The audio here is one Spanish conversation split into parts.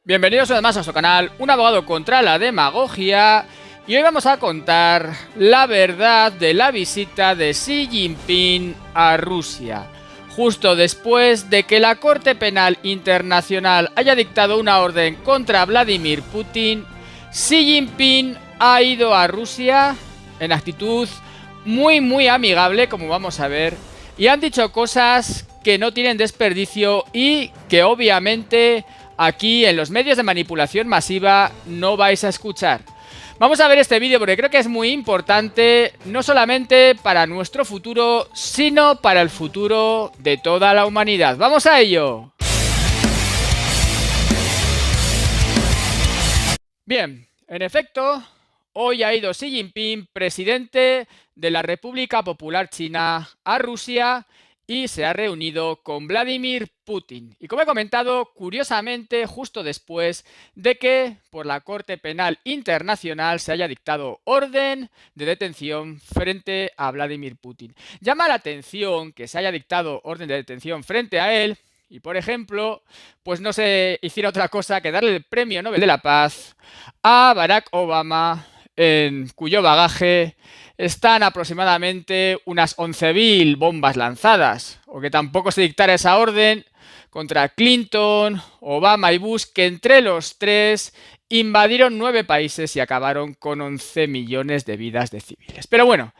Bienvenidos una vez más a nuestro canal, un abogado contra la demagogia, y hoy vamos a contar la verdad de la visita de Xi Jinping a Rusia. Justo después de que la Corte Penal Internacional haya dictado una orden contra Vladimir Putin, Xi Jinping ha ido a Rusia en actitud muy amigable, como vamos a ver, y han dicho cosas que no tienen desperdicio y que obviamente aquí en los medios de manipulación masiva no vais a escuchar. Vamos a ver este vídeo porque creo que es muy importante, no solamente para nuestro futuro, sino para el futuro de toda la humanidad. ¡Vamos a ello! Bien, en efecto, hoy ha ido Xi Jinping, presidente de la República Popular China, a Rusia y se ha reunido con Vladimir Putin. Y como he comentado, curiosamente, justo después de que por la Corte Penal Internacional se haya dictado orden de detención frente a Vladimir Putin. Llama la atención que se haya dictado orden de detención frente a él y, por ejemplo, pues no se hiciera otra cosa que darle el Premio Nobel de la Paz a Barack Obama, en cuyo bagaje están aproximadamente unas 11.000 bombas lanzadas, o que tampoco se dictara esa orden contra Clinton, Obama y Bush, que entre los tres invadieron 9 países y acabaron con 11 millones de vidas de civiles. Pero bueno,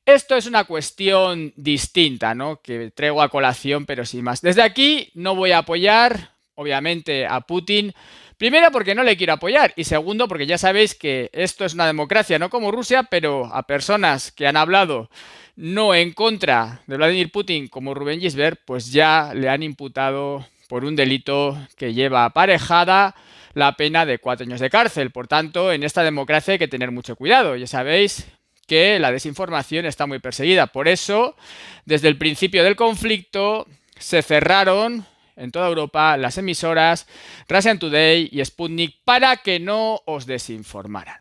esto es una cuestión distinta, ¿no?, que traigo a colación, pero sin más. Desde aquí no voy a apoyar, obviamente, a Putin. Primero porque no le quiero apoyar y segundo porque ya sabéis que esto es una democracia, no como Rusia, pero a personas que han hablado no en contra de Vladimir Putin como Rubén Gisbert, pues ya le han imputado por un delito que lleva aparejada la pena de 4 años de cárcel. Por tanto, en esta democracia hay que tener mucho cuidado. Ya sabéis que la desinformación está muy perseguida. Por eso, desde el principio del conflicto, se cerraron en toda Europa las emisoras Russian Today y Sputnik para que no os desinformaran.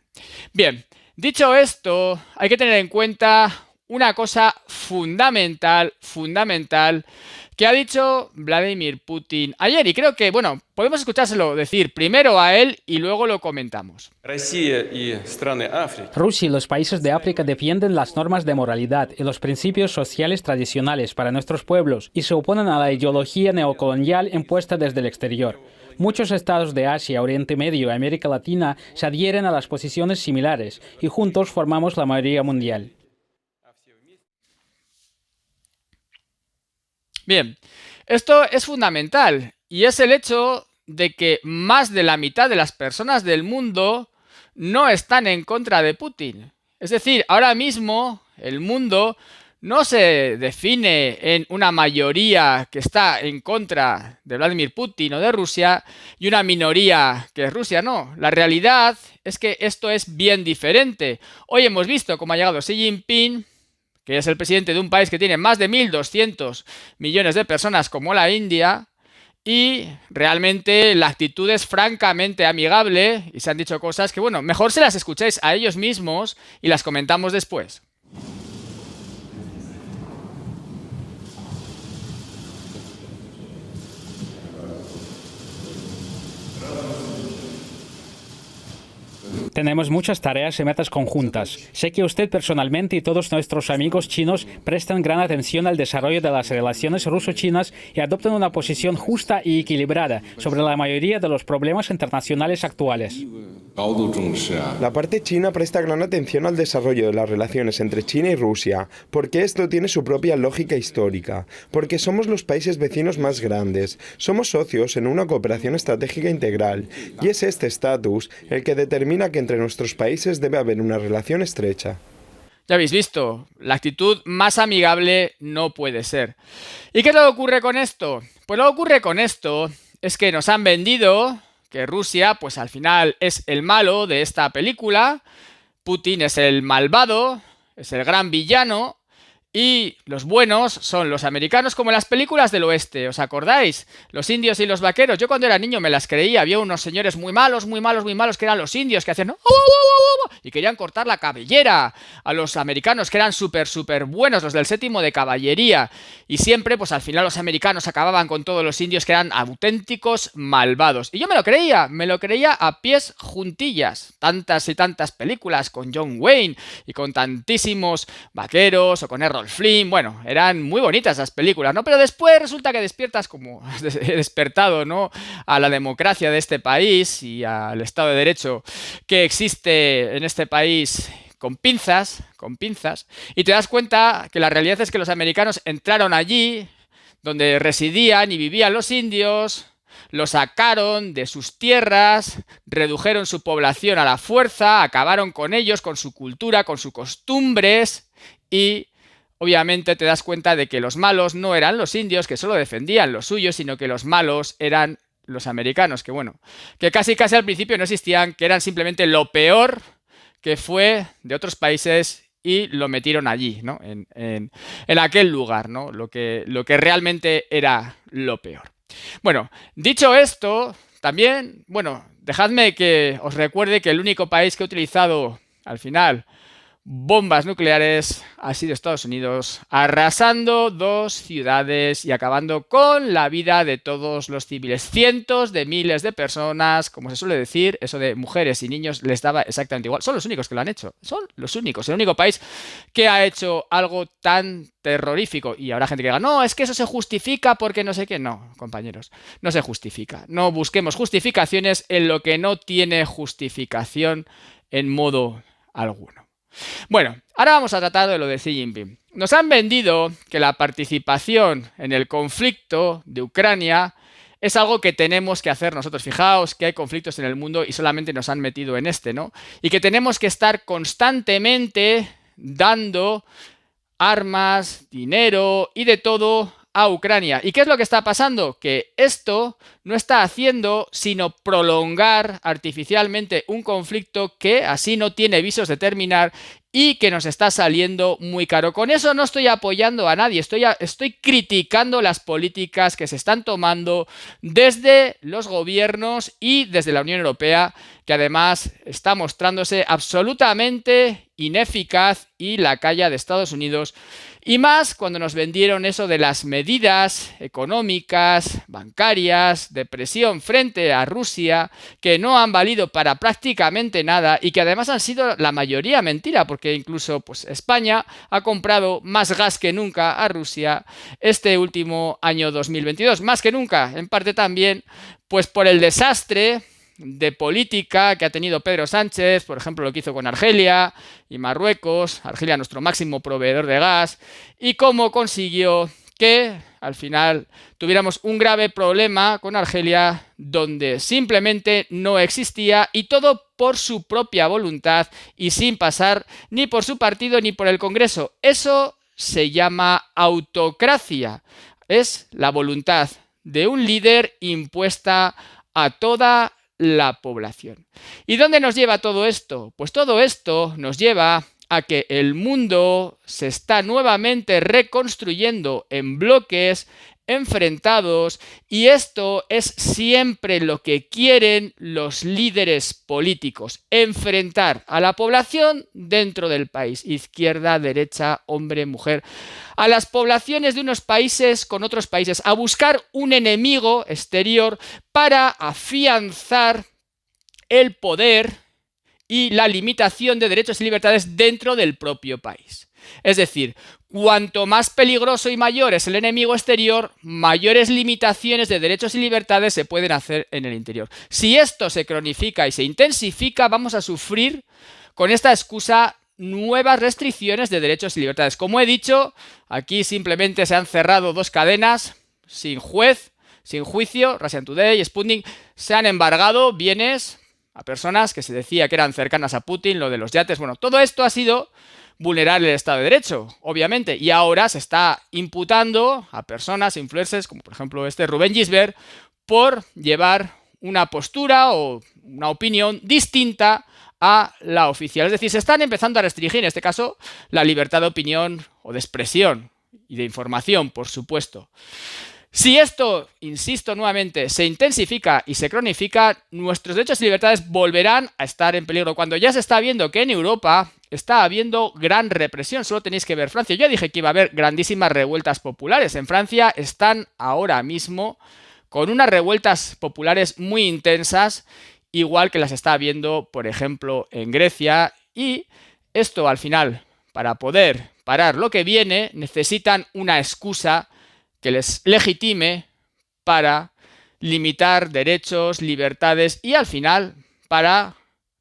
Bien, dicho esto, hay que tener en cuenta una cosa fundamental que ha dicho Vladimir Putin ayer, y creo que, bueno, podemos escuchárselo decir primero a él y luego lo comentamos. Rusia y los países de África defienden las normas de moralidad y los principios sociales tradicionales para nuestros pueblos y se oponen a la ideología neocolonial impuesta desde el exterior. Muchos estados de Asia, Oriente Medio y América Latina se adhieren a las posiciones similares y juntos formamos la mayoría mundial. Bien, esto es fundamental y es el hecho de que más de la mitad de las personas del mundo no están en contra de Putin. Es decir, ahora mismo el mundo no se define en una mayoría que está en contra de Vladimir Putin o de Rusia y una minoría que es Rusia, no. La realidad es que esto es bien diferente. Hoy hemos visto cómo ha llegado Xi Jinping, que es el presidente de un país que tiene más de 1.200 millones de personas como la India, y realmente la actitud es francamente amigable y se han dicho cosas que, bueno, mejor se las escucháis a ellos mismos y las comentamos después. Tenemos muchas tareas y metas conjuntas. Sé que usted personalmente y todos nuestros amigos chinos prestan gran atención al desarrollo de las relaciones ruso-chinas y adoptan una posición justa y equilibrada sobre la mayoría de los problemas internacionales actuales. La parte china presta gran atención al desarrollo de las relaciones entre China y Rusia, porque esto tiene su propia lógica histórica, porque somos los países vecinos más grandes, somos socios en una cooperación estratégica integral, y es este estatus el que determina que entre nuestros países debe haber una relación estrecha. Ya habéis visto, la actitud más amigable no puede ser. ¿Y qué es lo que ocurre con esto? Pues lo que ocurre con esto es que nos han vendido que Rusia, pues al final es el malo de esta película, Putin es el malvado, es el gran villano, Y los buenos son los americanos, como en las películas del oeste, ¿os acordáis? Los indios y los vaqueros. Yo cuando era niño me las creía. Había unos señores muy malos, muy malos, muy malos, que eran los indios, que hacían... y querían cortar la cabellera a los americanos, que eran súper buenos, los del séptimo de caballería. Y siempre, pues al final los americanos acababan con todos los indios, que eran auténticos malvados. Y yo me lo creía a pies juntillas. Tantas y tantas películas con John Wayne y con tantísimos vaqueros o con Errol Flynn. Bueno, eran muy bonitas las películas, ¿no? Pero después resulta que despiertas, como he despertado, ¿no?, a la democracia de este país y al Estado de Derecho que existe en este país con pinzas, y te das cuenta que la realidad es que los americanos entraron allí donde residían y vivían los indios, los sacaron de sus tierras, redujeron su población a la fuerza, acabaron con ellos, con su cultura, con sus costumbres, y obviamente te das cuenta de que los malos no eran los indios, que solo defendían lo suyo, sino que los malos eran los americanos, que bueno, que casi al principio no existían, que eran simplemente lo peor que fue de otros países y lo metieron allí, ¿no? En aquel lugar, ¿no? Lo que realmente era lo peor. Bueno, dicho esto, también, bueno, dejadme que os recuerde que el único país que ha utilizado, al final, bombas nucleares ha sido Estados Unidos, arrasando 2 ciudades y acabando con la vida de todos los civiles. Cientos de miles de personas, como se suele decir, eso de mujeres y niños les daba exactamente igual. Son los únicos que lo han hecho, son los únicos, el único país que ha hecho algo tan terrorífico. Y habrá gente que diga, no, es que eso se justifica porque no sé qué. No, compañeros, no se justifica. No busquemos justificaciones en lo que no tiene justificación en modo alguno. Bueno, ahora vamos a tratar de lo de Xi Jinping. Nos han vendido que la participación en el conflicto de Ucrania es algo que tenemos que hacer nosotros. Fijaos que hay conflictos en el mundo y solamente nos han metido en este, ¿no? Y que tenemos que estar constantemente dando armas, dinero y de todo a Ucrania. ¿Y qué es lo que está pasando? Que esto no está haciendo sino prolongar artificialmente un conflicto que así no tiene visos de terminar y que nos está saliendo muy caro. Con eso no estoy apoyando a nadie, estoy criticando las políticas que se están tomando desde los gobiernos y desde la Unión Europea, que además está mostrándose absolutamente ineficaz y lacaya de Estados Unidos. Y más cuando nos vendieron eso de las medidas económicas, bancarias, de presión frente a Rusia, que no han valido para prácticamente nada y que además han sido la mayoría mentira, porque incluso pues, España ha comprado más gas que nunca a Rusia este último año 2022. Más que nunca, en parte también, pues por el desastre de política que ha tenido Pedro Sánchez, por ejemplo, lo que hizo con Argelia y Marruecos, Argelia nuestro máximo proveedor de gas, y cómo consiguió que al final tuviéramos un grave problema con Argelia donde simplemente no existía y todo por su propia voluntad y sin pasar ni por su partido ni por el Congreso. Eso se llama autocracia. Es la voluntad de un líder impuesta a toda la población. ¿Y dónde nos lleva todo esto? Pues todo esto nos lleva a que el mundo se está nuevamente reconstruyendo en bloques enfrentados y esto es siempre lo que quieren los líderes políticos, enfrentar a la población dentro del país, izquierda, derecha, hombre, mujer, a las poblaciones de unos países con otros países, a buscar un enemigo exterior para afianzar el poder y la limitación de derechos y libertades dentro del propio país. Es decir, cuanto más peligroso y mayor es el enemigo exterior, mayores limitaciones de derechos y libertades se pueden hacer en el interior. Si esto se cronifica y se intensifica, vamos a sufrir con esta excusa nuevas restricciones de derechos y libertades. Como he dicho, aquí simplemente se han cerrado 2 cadenas sin juez, sin juicio, Russian Today, Sputnik, se han embargado bienes a personas que se decía que eran cercanas a Putin, lo de los yates. Bueno, todo esto ha sido vulnerar el Estado de Derecho, obviamente, y ahora se está imputando a personas, influencers, como por ejemplo este Rubén Gisbert, por llevar una postura o una opinión distinta a la oficial. Es decir, se están empezando a restringir, en este caso, la libertad de opinión o de expresión y de información, por supuesto. Si esto, insisto nuevamente, se intensifica y se cronifica, nuestros derechos y libertades volverán a estar en peligro. Cuando ya se está viendo que en Europa está habiendo gran represión, solo tenéis que ver Francia. Yo dije que iba a haber grandísimas revueltas populares. En Francia están ahora mismo con unas revueltas populares muy intensas, igual que las está habiendo, por ejemplo, en Grecia. Y esto, al final, para poder parar lo que viene, necesitan una excusa que les legitime para limitar derechos, libertades y al final para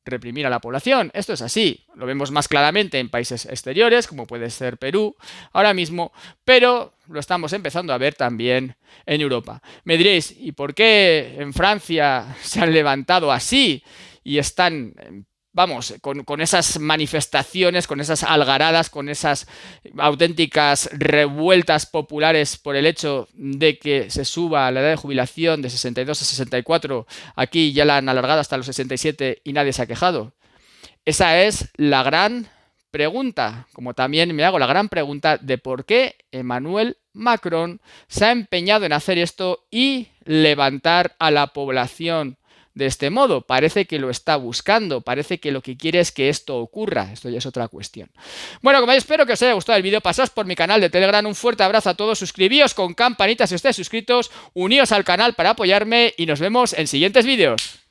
reprimir a la población. Esto es así, lo vemos más claramente en países exteriores, como puede ser Perú ahora mismo, pero lo estamos empezando a ver también en Europa. Me diréis, ¿y por qué en Francia se han levantado así y están vamos, con esas manifestaciones, con esas algaradas, con esas auténticas revueltas populares por el hecho de que se suba la edad de jubilación de 62 a 64, aquí ya la han alargado hasta los 67 y nadie se ha quejado? Esa es la gran pregunta, como también me hago la gran pregunta de por qué Emmanuel Macron se ha empeñado en hacer esto y levantar a la población de este modo. Parece que lo está buscando, parece que lo que quiere es que esto ocurra. Esto ya es otra cuestión. Bueno, como espero que os haya gustado el vídeo, pasaos por mi canal de Telegram, un fuerte abrazo a todos, suscribíos con campanita si estáis suscritos, uníos al canal para apoyarme y nos vemos en siguientes vídeos.